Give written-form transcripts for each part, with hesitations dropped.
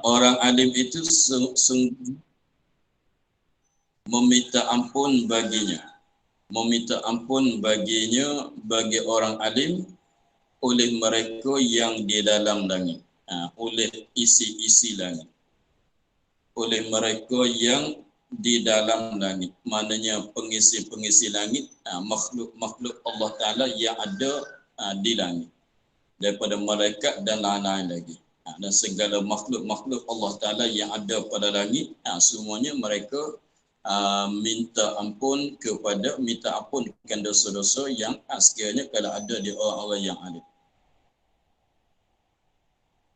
orang alim itu sungguh meminta ampun baginya. Meminta ampun baginya bagi orang alim oleh mereka yang di dalam langit. Oleh isi-isi langit. Oleh mereka yang di dalam langit. Maknanya pengisi-pengisi langit, makhluk-makhluk Allah Ta'ala yang ada di langit. Daripada malaikat dan lain-lain lagi. Dan segala makhluk-makhluk Allah Ta'ala yang ada pada langit, semuanya mereka minta ampun dosa-dosa yang sekiranya kalau ada di orang-orang yang alim.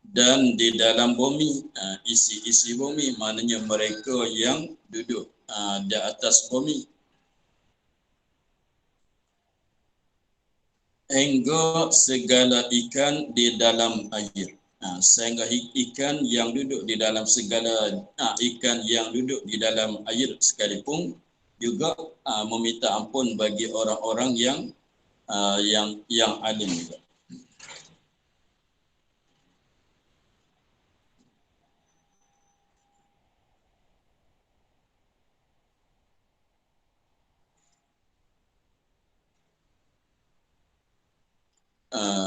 Dan di dalam bumi, isi-isi bumi, maknanya mereka yang duduk di atas bumi. Hingga segala ikan di dalam air. Sehingga ikan yang duduk di dalam ikan yang duduk di dalam air sekalipun juga meminta ampun bagi orang-orang yang alim juga.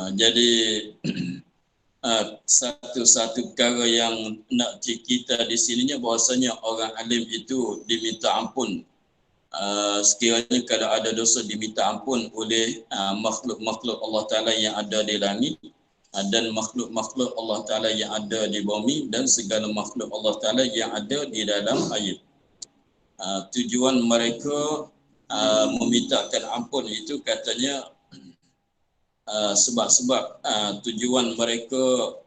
Jadi satu perkara yang nak kita di sininya bahwasanya orang alim itu diminta ampun. Sekiranya kalau ada dosa diminta ampun oleh makhluk-makhluk Allah Ta'ala yang ada di langit dan makhluk-makhluk Allah Ta'ala yang ada di bumi dan segala makhluk Allah Ta'ala yang ada di dalam air. Tujuan mereka memintakan ampun itu katanya sebab-sebab tujuan mereka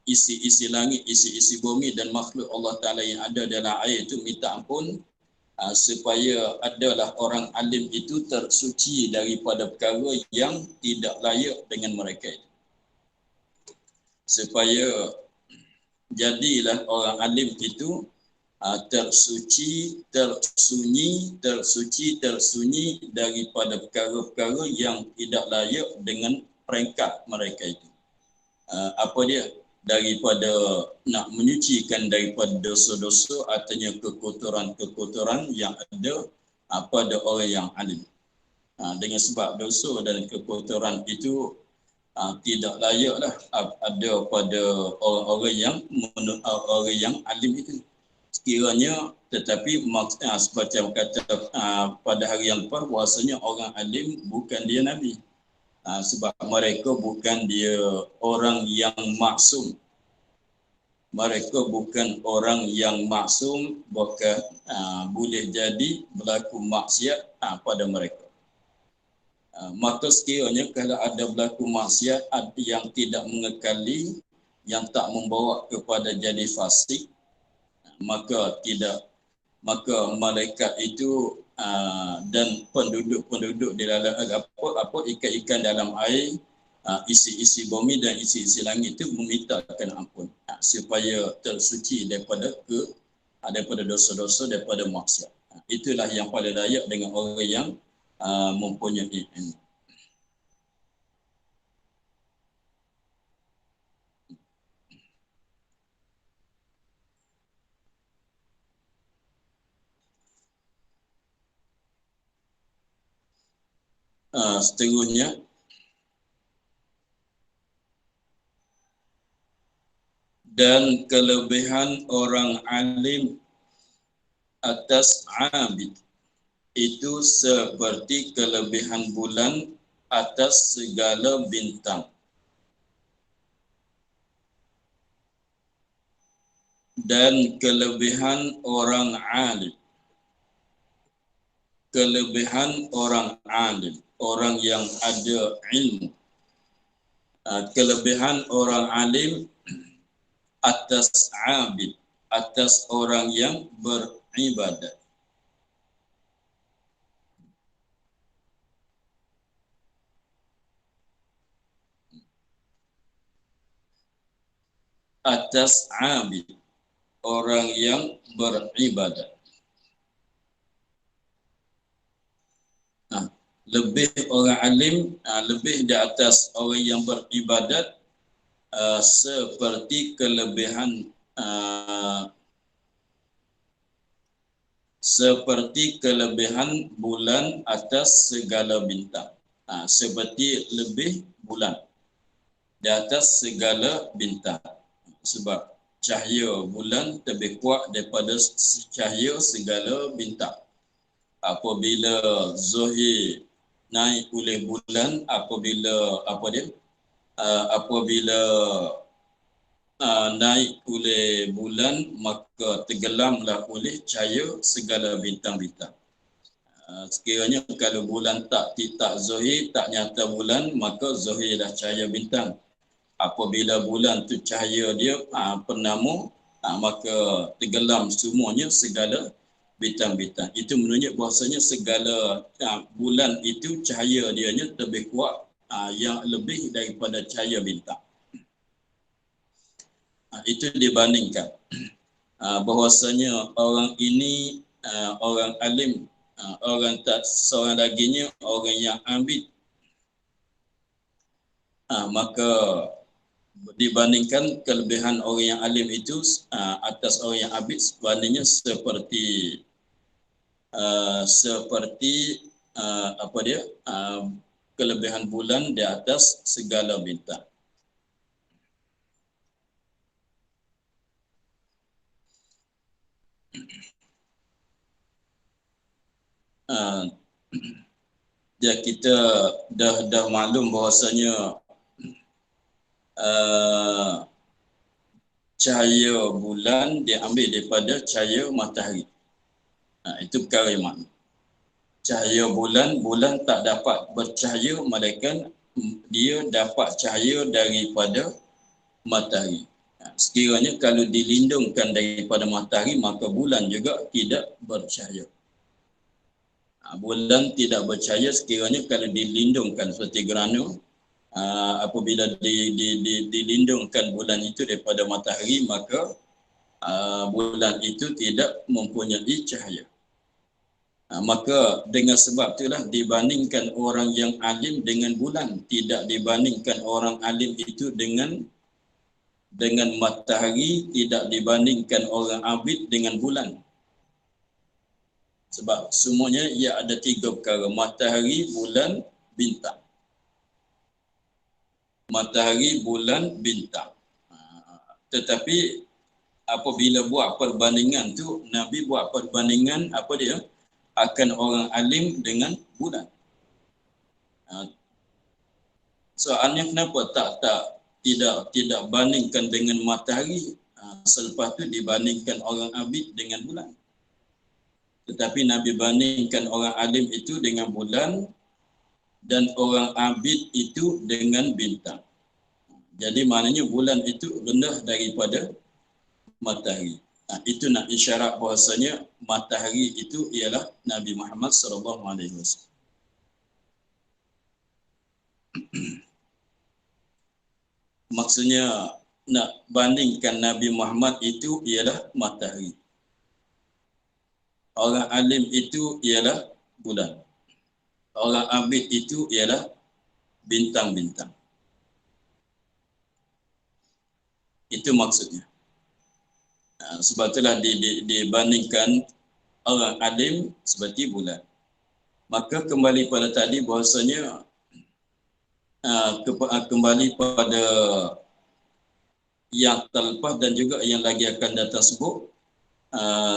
isi-isi langit, isi-isi bumi dan makhluk Allah Ta'ala yang ada dalam air itu minta ampun supaya adalah orang alim itu tersuci daripada perkara yang tidak layak dengan mereka itu. Supaya jadilah orang alim itu tersuci daripada perkara-perkara yang tidak layak dengan peringkat mereka itu. Apa dia? Daripada nak menyucikan daripada dosa-dosa artinya kekotoran-kekotoran yang ada pada orang yang alim. Dengan sebab dosa dan kekotoran itu tidak layaklah ada pada orang-orang yang alim itu. Sekiranya tetapi semacam kata pada hari yang lepas bahasanya orang alim bukan dia Nabi. Sebab mereka bukan dia orang yang maksum. Mereka bukan orang yang maksum, bahkan boleh jadi berlaku maksiat pada mereka. Maka sekiranya kalau ada berlaku maksiat yang tidak mengekali, yang tak membawa kepada jadi fasik, maka malaikat itu dan penduduk di dalam apa ikan-ikan dalam air, isi-isi bumi dan isi-isi langit itu memintakan ampun supaya tersuci daripada dosa-dosa, daripada maksiat. Itulah yang paling layak dengan orang yang mempunyai ilmu. Seterusnya, dan kelebihan orang alim atas abid itu seperti kelebihan bulan atas segala bintang. Dan kelebihan orang alim, orang yang ada ilmu, kelebihan orang alim atas abid, atas orang yang beribadat. Atas abid, orang yang beribadat. Lebih orang alim, lebih di atas orang yang beribadat seperti kelebihan bulan atas segala bintang. Seperti lebih bulan di atas segala bintang. Sebab cahaya bulan lebih kuat daripada cahaya segala bintang. Apabila Zuhir naik oleh bulan, apabila naik oleh bulan, maka tenggelamlah oleh cahaya segala bintang-bintang. Sekiranya kalau bulan tak Zuhir, tak nyata bulan, maka Zuhir dah cahaya bintang. Apabila bulan tu cahaya dia pernama, maka tenggelam semuanya segala bintang-bintang. Itu menunjuk bahasanya segala bulan itu cahaya dianya lebih kuat, yang lebih daripada cahaya bintang. Itu dibandingkan bahwasanya orang ini orang alim, orang tak seorang laginya orang yang ambit, maka dibandingkan kelebihan orang yang alim itu atas orang yang abid, sebandingnya seperti kelebihan bulan di atas segala bintang. Ya, kita dah maklum bahwasanya cahaya bulan diambil daripada cahaya matahari. Itu perkara yang maklum. Cahaya bulan tak dapat bercahaya melainkan dia dapat cahaya daripada matahari. Sekiranya kalau dilindungkan daripada matahari, maka bulan juga tidak bercahaya. Bulan tidak bercahaya sekiranya kalau dilindungkan, seperti gerhana. Apabila dilindungkan bulan itu daripada matahari, maka bulan itu tidak mempunyai cahaya. Maka dengan sebab itulah dibandingkan orang yang alim dengan bulan, tidak dibandingkan orang alim itu dengan matahari, tidak dibandingkan orang abid dengan bulan. Sebab semuanya ia ada tiga perkara: matahari, bulan, bintang. Matahari, bulan, bintang. Tetapi apabila buat perbandingan tu, Nabi buat perbandingan akan orang alim dengan bulan. Soalnya kenapa tidak bandingkan dengan matahari, selepas tu dibandingkan orang abid dengan bulan. Tetapi Nabi bandingkan orang alim itu dengan bulan dan orang abid itu dengan bintang. Jadi maknanya bulan itu rendah daripada matahari. Itu nak isyarat bahasanya matahari itu ialah Nabi Muhammad SAW. Maksudnya nak bandingkan Nabi Muhammad itu ialah matahari. Orang alim itu ialah bulan. Orang abid itu ialah bintang-bintang. Itu maksudnya. Sebab itulah dibandingkan orang alim seperti bulan. Maka kembali pada tadi bahasanya kembali pada yang terlepas dan juga yang lagi akan datang sebut,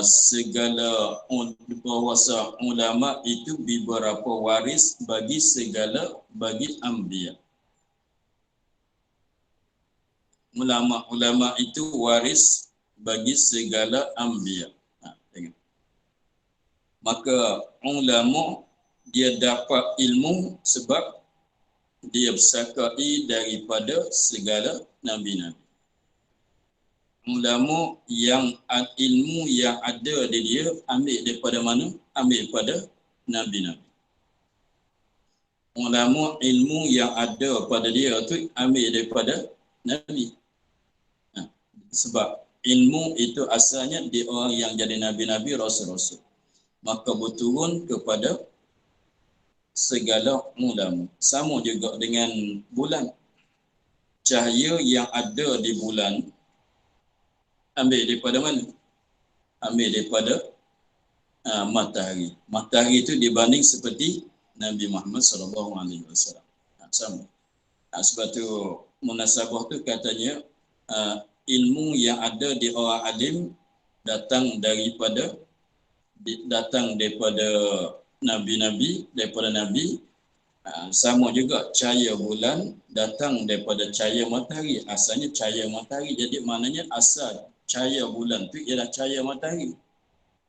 segala bahasa ulama itu beberapa waris bagi anbiya. Ulama itu waris bagi segala anbiya. Maka ulama dia dapat ilmu sebab dia bersakai daripada segala nabi-nabi. Ulama yang ilmu yang ada di dia ambil daripada mana? Ambil daripada nabi-nabi. Ulama ilmu yang ada pada dia tu ambil daripada nabi. Sebab ilmu itu asalnya di orang yang jadi nabi-nabi, rasul-rasul. Maka berturun kepada segala ulama. Sama juga dengan bulan. cahaya yang ada di bulan ambil daripada mana? Ambil daripada matahari. Matahari itu dibanding seperti Nabi Muhammad SAW. Sama. Sebab tu munasabah tu katanya ilmu yang ada di orang alim datang daripada nabi-nabi, daripada nabi. Sama juga cahaya bulan datang daripada cahaya matahari. Asalnya cahaya matahari. Jadi maknanya asal cahaya bulan tu ialah cahaya matahari.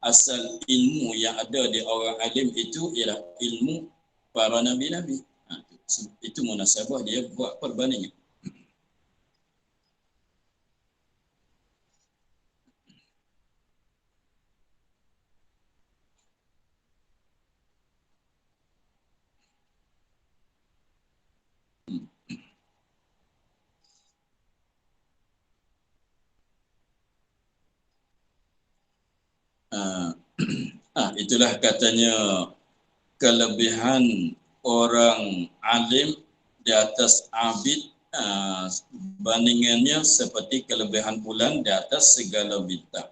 Asal ilmu yang ada di orang alim itu ialah ilmu para nabi-nabi. Itu munasabah dia buat perbandingan. Itulah katanya kelebihan orang alim di atas abid, bandingannya seperti kelebihan bulan di atas segala bintang.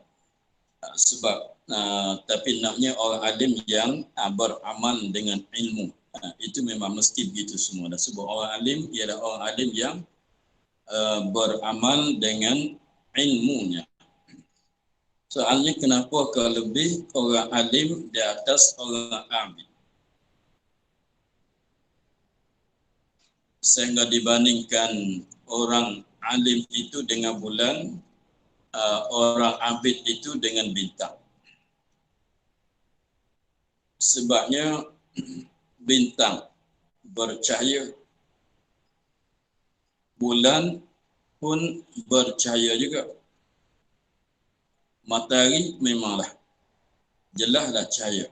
Sebab tapi naknya orang alim yang beramal dengan ilmu. Itu memang mesti begitu semua. Sebab orang alim ialah orang alim yang beramal dengan ilmunya. Soalnya kenapa lebih orang alim di atas orang abid? Sehingga dibandingkan orang alim itu dengan bulan, orang abid itu dengan bintang. Sebabnya bintang bercahaya, bulan pun bercahaya juga. Matahari memanglah jelaslah cahaya.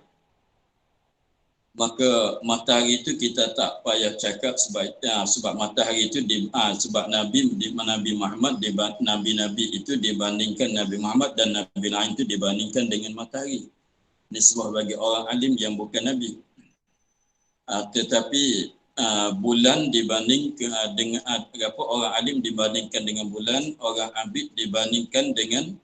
Maka matahari itu kita tak payah cakap sebab matahari itu sebab Nabi Muhammad, nabi-nabi itu dibandingkan Nabi Muhammad dan nabi lain itu dibandingkan dengan matahari. Ini sebuah bagi orang alim yang bukan nabi. Tetapi bulan dibanding dengan orang alim dibandingkan dengan bulan, orang abid dibandingkan dengan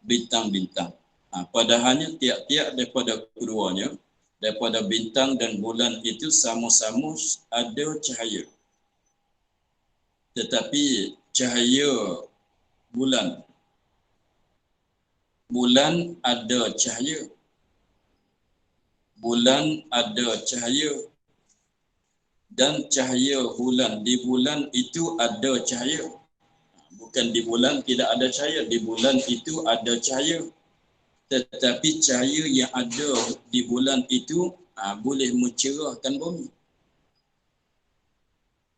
bintang-bintang. Padahalnya tiap-tiap daripada keduanya, daripada bintang dan bulan itu sama-sama ada cahaya. Tetapi cahaya bulan ada cahaya. Bulan ada cahaya. Dan cahaya bulan, di bulan itu ada cahaya. Bukan di bulan tidak ada cahaya, di bulan itu ada cahaya. Tetapi cahaya yang ada di bulan itu boleh mencerahkan bumi.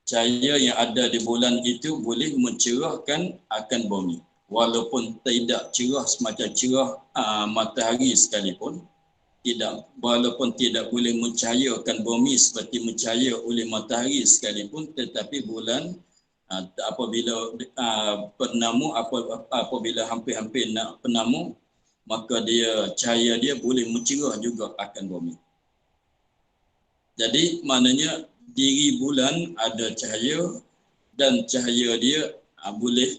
Cahaya yang ada di bulan itu boleh mencerahkan akan bumi. Walaupun tidak cerah semacam cerah matahari sekalipun, walaupun tidak boleh mencahayakan bumi seperti mencahaya oleh matahari sekalipun, tetapi bulan apabila apabila hampir-hampir nak penamu, maka cahaya dia boleh mencerah juga akan bumi. Jadi maknanya diri bulan ada cahaya dan cahaya dia boleh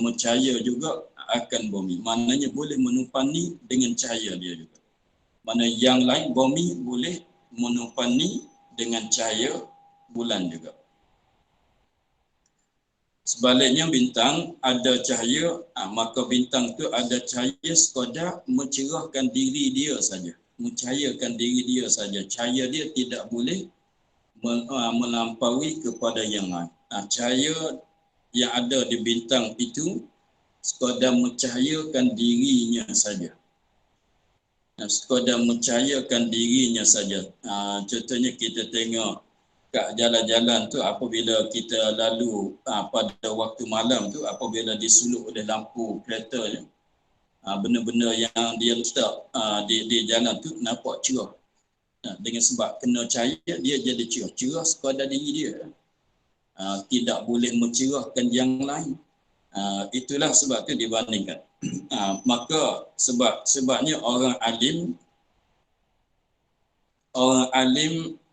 mencahaya juga akan bumi. Maknanya boleh menupani dengan cahaya dia juga. Mana yang lain bumi boleh menupani dengan cahaya bulan juga. Sebaliknya bintang ada cahaya, maka bintang tu ada cahaya sekadar mencerahkan diri dia saja, mencahayakan diri dia saja. Cahaya dia tidak boleh melampaui kepada yang lain. Cahaya yang ada di bintang itu sekadar mencahayakan dirinya saja. Sekadar mencahayakan dirinya saja. Contohnya kita tengok kat jalan-jalan tu, apabila kita lalu pada waktu malam tu, apabila disuluk oleh lampu kereta, benda-benda yang dia letak di jalan tu nampak cerah. Dengan sebab kena cahaya dia jadi cerah. Cerah sekadar diri dia. Tidak boleh mencerahkan yang lain. Itulah sebab tu dibandingkan. Maka sebabnya orang alim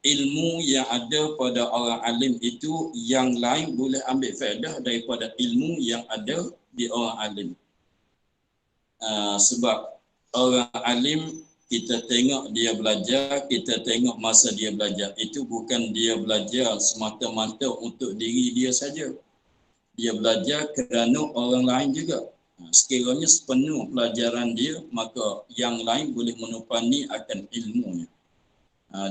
ilmu yang ada pada orang alim itu yang lain boleh ambil faedah daripada ilmu yang ada di orang alim. Sebab orang alim kita tengok dia belajar, kita tengok masa dia belajar. Itu bukan dia belajar semata-mata untuk diri dia saja. Dia belajar kerana orang lain juga. Sekiranya sepenuh pelajaran dia, maka yang lain boleh menupani akan ilmunya.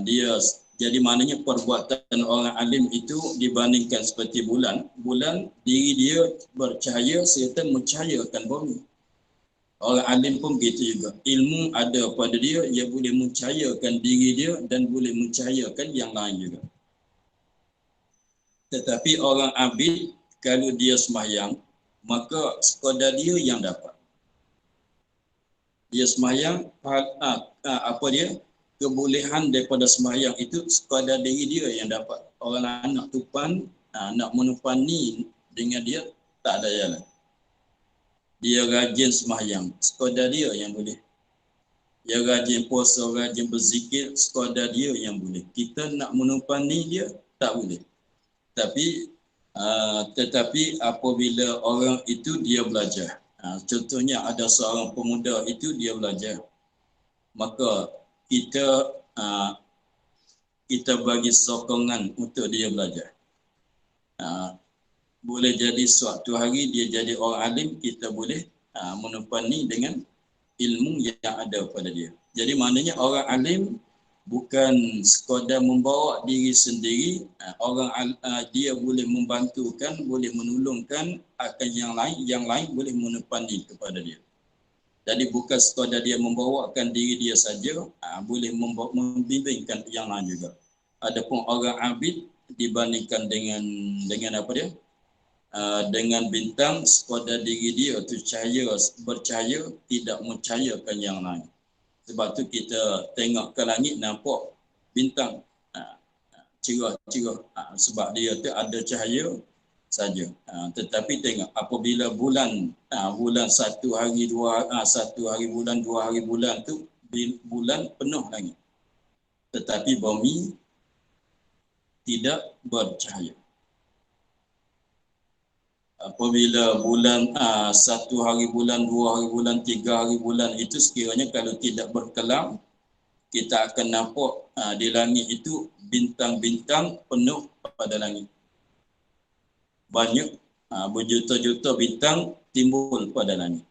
Dia jadi maknanya perbuatan orang alim itu dibandingkan seperti bulan. Bulan diri dia bercahaya serta mencahayakan bumi. Orang alim pun begitu juga. Ilmu ada pada dia, ia boleh mencahayakan diri dia dan boleh mencahayakan yang lain juga. Tetapi orang abid, kalau dia sembahyang, maka sekadar dia yang dapat. Dia sembahyang, apa dia? Kebolehan daripada sembahyang itu sekadar diri dia yang dapat. Orang lain nak tupan, nak menupani dengan dia, tak ada jalan. Dia rajin sembahyang, sekadar dia yang boleh. Dia rajin puasa, rajin berzikir, sekadar dia yang boleh. Kita nak menupani dia, tak boleh. Tetapi apabila orang itu dia belajar, contohnya ada seorang pemuda itu dia belajar, maka kita bagi sokongan untuk dia belajar. Boleh jadi suatu hari dia jadi orang alim, kita boleh menupani dengan ilmu yang ada pada dia. Jadi maknanya orang alim bukan sekadar membawa diri sendiri, dia boleh membantukan, boleh menolongkan akan yang lain boleh menupani kepada dia. Jadi bukan sekadar dia membawakan diri dia saja, boleh membimbingkan yang lain juga. Adapun orang abid dibandingkan dengan apa dia? Dengan bintang, sekadar diri dia tu bercahaya, tidak mencahayakan yang lain. Sebab tu kita tengok ke langit nampak bintang cerah-cerah, sebab dia tu ada cahaya saja. Tetapi tengok apabila bulan satu hari bulan, 2 hari bulan tu bulan penuh langit. Tetapi bumi tidak bercahaya. Apabila bulan 1 hari bulan, 2 hari bulan, 3 hari bulan itu sekiranya kalau tidak berkelam, kita akan nampak di langit itu bintang-bintang penuh pada langit. Banyak berjuta-juta bintang timbul pada langit.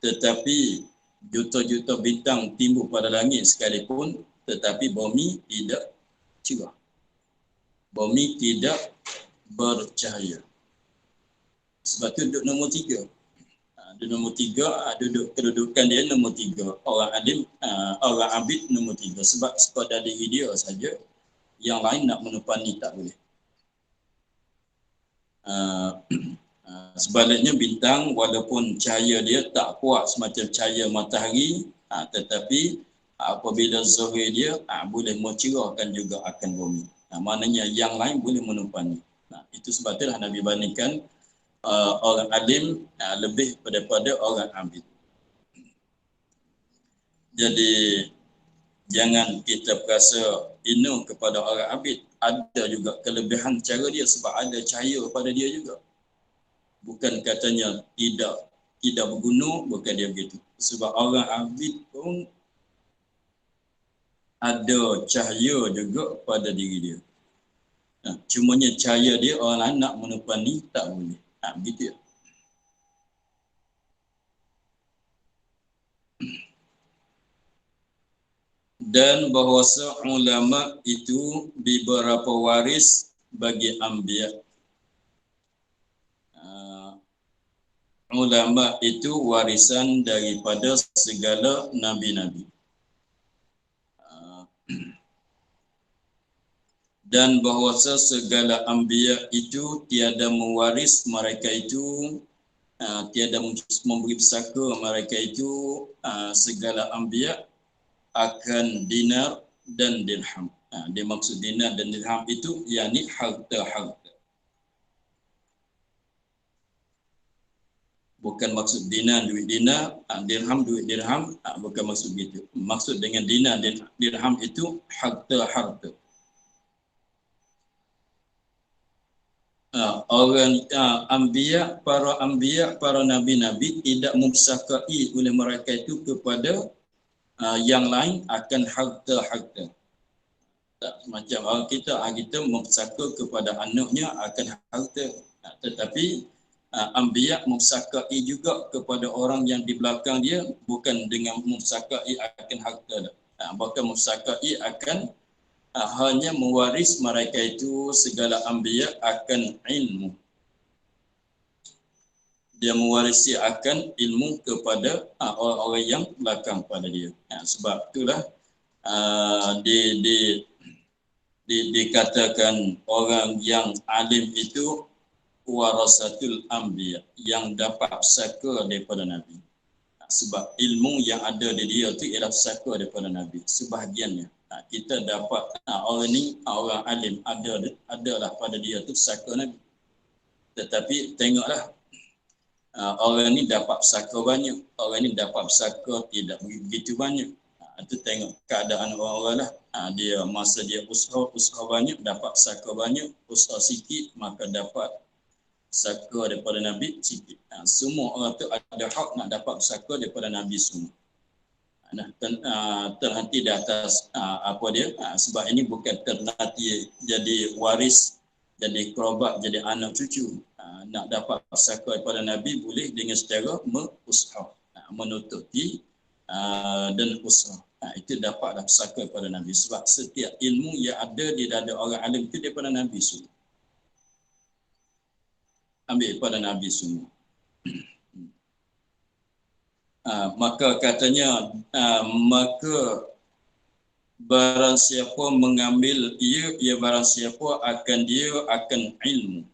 Tetapi juta-juta bintang timbul pada langit sekalipun, tetapi bumi tidak cerah. Bumi tidak bercahaya. Sebab tu duduk nombor 3. Nombor 3, duduk kedudukan dia nombor 3. Orang alim, orang abid nombor 3. Sebab sekadar diri dia saja, yang lain nak menupani tak boleh. Sebaliknya bintang, walaupun cahaya dia tak kuat semacam cahaya matahari, tetapi apabila zuhur dia boleh mencerahkan juga akan bumi. Maknanya yang lain boleh menupani. Itu sebab itulah Nabi bandingkan orang alim lebih daripada orang abid. Jadi jangan kita berasa inu kepada orang abid. Ada juga kelebihan cara dia sebab ada cahaya pada dia juga. Bukan katanya tidak berguna, bukan dia begitu. Sebab orang abid pun ada cahaya juga pada diri dia. Cumanya cahaya dia orang lain nak menupani tak boleh. Begitu ya. Dan bahawasa ulama itu beberapa waris bagi anbiya. Ulama itu warisan daripada segala nabi-nabi. Dan bahawasa segala anbiya itu tiada mewaris mereka itu, tiada memberi pesaka mereka itu segala anbiya akan dinar dan dirham. Dia maksud dinar dan dirham itu yakni harta-harta. Bukan maksud dinar duit dinar, dirham duit dirham, bukan maksud begitu. Maksud dengan dinar dan dirham itu harta-harta. para anbiya, para nabi-nabi tidak memsakai oleh mereka itu kepada yang lain akan harta-harta. Tak macam orang kita memsaka kepada anaknya akan harta, tetapi anbiya memsakai juga kepada orang yang di belakang dia bukan dengan memsakai akan harta, bahkan memsakai akan hanya mewaris mereka itu segala anbiya akan ilmu. Dia mewarisi akan ilmu kepada orang-orang yang belakang pada dia. Sebab itulah dikatakan orang yang alim itu warasatul anbiya, yang dapat saka daripada Nabi. Sebab ilmu yang ada di dia itu ialah saka daripada Nabi. Sebahagiannya kita dapat orang ni, orang alim adalah pada dia tu saka Nabi. Tetapi tengoklah, orang ni dapat saka banyak, orang ni dapat saka tidak begitu banyak. Itu tengok keadaan orang-orang lah. Dia masa dia usaha banyak, dapat saka banyak, usaha sikit maka dapat saka daripada Nabi sikit. Semua orang tu ada hak nak dapat saka daripada Nabi semua. Terhenti di atas sebab ini bukan terhenti jadi waris, jadi kerabat, jadi anak cucu. Nak dapat saka daripada Nabi boleh dengan secara usaha, menutupi dan usaha. Itu dapatlah saka daripada Nabi. Sebab setiap ilmu yang ada di dada orang alim itu daripada Nabi semua. Ambil pada Nabi semua. Maka katanya, maka barang siapa mengambil ia barang siapa akan ilmu.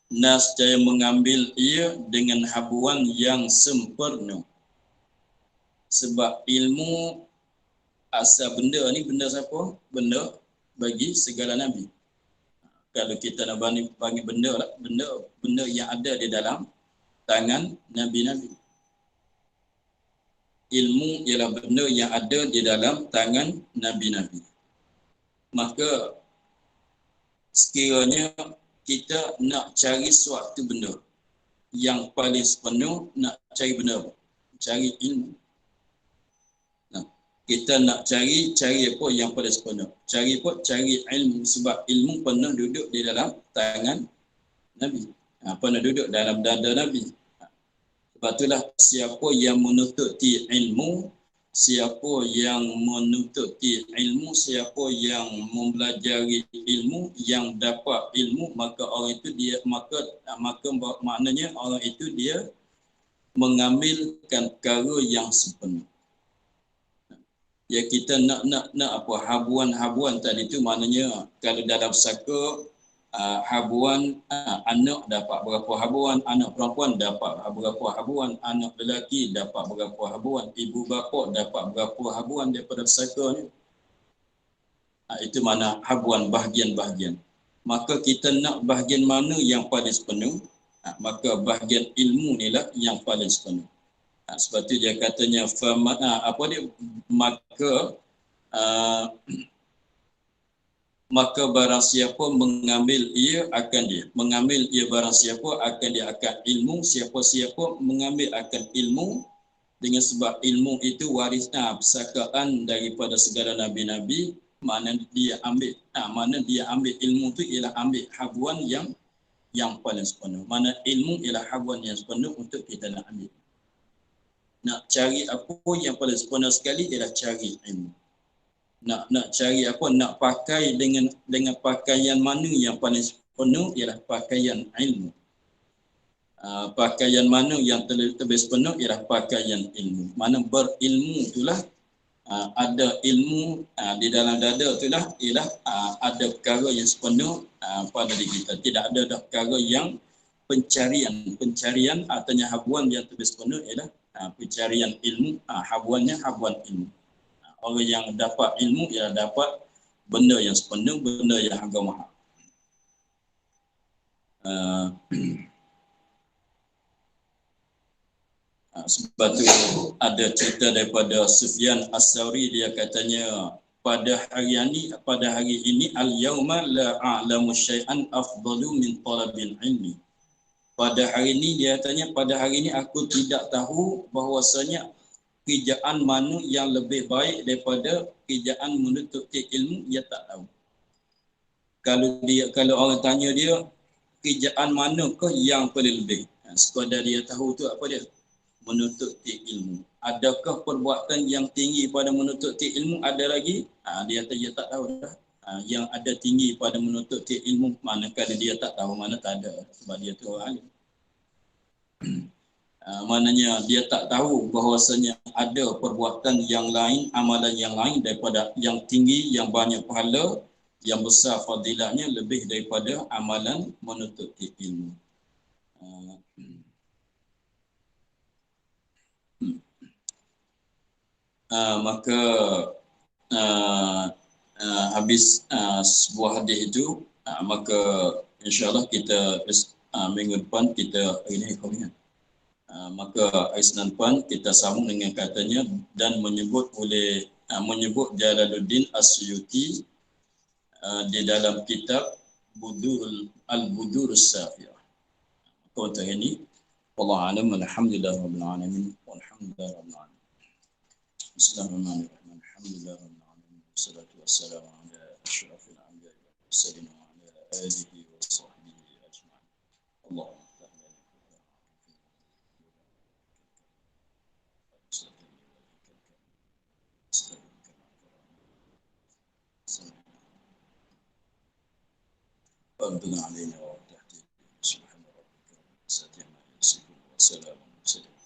Nascaya mengambil ia dengan habuan yang sempurna. Sebab ilmu asal benda ni, benda siapa? Benda bagi segala Nabi. Kalau kita nak bagi benda yang ada di dalam tangan Nabi-Nabi. Ilmu ialah benda yang ada di dalam tangan Nabi-Nabi. Maka sekiranya kita nak cari suatu benda yang paling sepenuh, nak cari benda apa? Cari ilmu. Kita nak cari apa yang paling sepenuh? Cari ilmu, sebab ilmu pernah duduk di dalam tangan Nabi. Pernah duduk dalam dada Nabi. Sebab itulah siapa yang menututi ilmu, siapa yang mempelajari ilmu, yang dapat ilmu, maka orang itu dia maknanya orang itu dia mengambilkan perkara yang sepenuh. Ya, kita nak apa habuan tadi tu, maknanya kalau dalam saka habuan, anak dapat berapa habuan, anak perempuan dapat berapa habuan, anak lelaki dapat berapa habuan, ibu bapa dapat berapa habuan daripada saka ni. Itu mana habuan, bahagian-bahagian. Maka kita nak bahagian mana yang paling sepenuh, maka bahagian ilmu ni lah yang paling sepenuh. Sebab tu dia katanya maka barang siapa mengambil ia barang siapa akan dia akan ilmu, siapa mengambil akan ilmu, dengan sebab ilmu itu warisnya persakaan daripada segala nabi-nabi, mana dia ambil ilmu tu ialah ambil habuan yang paling sepenuh. Mana ilmu ialah habuan yang sepenuh untuk kita nak ambil. Nak cari apa yang paling sepenuh sekali ialah cari ilmu. Nak cari apa, nak pakai dengan pakaian mana yang paling sepenuh ialah pakaian ilmu. Pakaian mana yang lebih sepenuh ialah pakaian ilmu. Mana berilmu itulah ada ilmu di dalam dada itulah ialah ada perkara yang sepenuh pada diri kita. Tidak ada perkara yang pencarian artinya habuan yang lebih sepenuh ialah pencarian ilmu, habuannya habuan ilmu. Orang yang dapat ilmu ialah dapat benda yang sepenuh, benda yang harga mahal. Sebab tu ada cerita daripada Sufyan As-Sauri, dia katanya pada hari ini al-yauma la a'lamu syai'an afdalu min talabil ilmi. Pada hari ini dia tanya, pada hari ini aku tidak tahu bahwasanya kerjaan mana yang lebih baik daripada kerjaan menuntut ilmu, dia tak tahu. Kalau orang tanya dia kerjaan manakah yang paling lebih, sekadar dia tahu tu apa dia? Menuntut ilmu. Adakah perbuatan yang tinggi pada menuntut ilmu ada lagi? Dia tak tahu dah. Yang ada tinggi pada menuntut ilmu, manakala dia tak tahu, mana tak ada, sebab dia tu orang alim. Maknanya dia tak tahu bahawasanya ada perbuatan yang lain, amalan yang lain daripada yang tinggi, yang banyak pahala, yang besar fadilahnya lebih daripada amalan menuntut ilmu. Maka habis sebuah hadis itu, maka insyaAllah kita minggu depan kita ini hukumnya. Maka Isnan Pan kita sambung dengan katanya dan menyebut Jalaluddin As-Suyuti di dalam kitab Al-Budur As-Safiyah. Kata ini wallahu a'lam, alhamdulillahirabbil alamin walhamdulillahirabbil alamin. Bismillahirrahmanirrahim. Alhamdulillahirabbil alamin wassalatu wassalamu ala asyrafil anbiya'i wal mursalin wa ala alihi wa sahbihi ajma'in. Allahumma ربنا علينا وتحت سبحان ربك رب العزة عما يصفون وسلام على المرسلين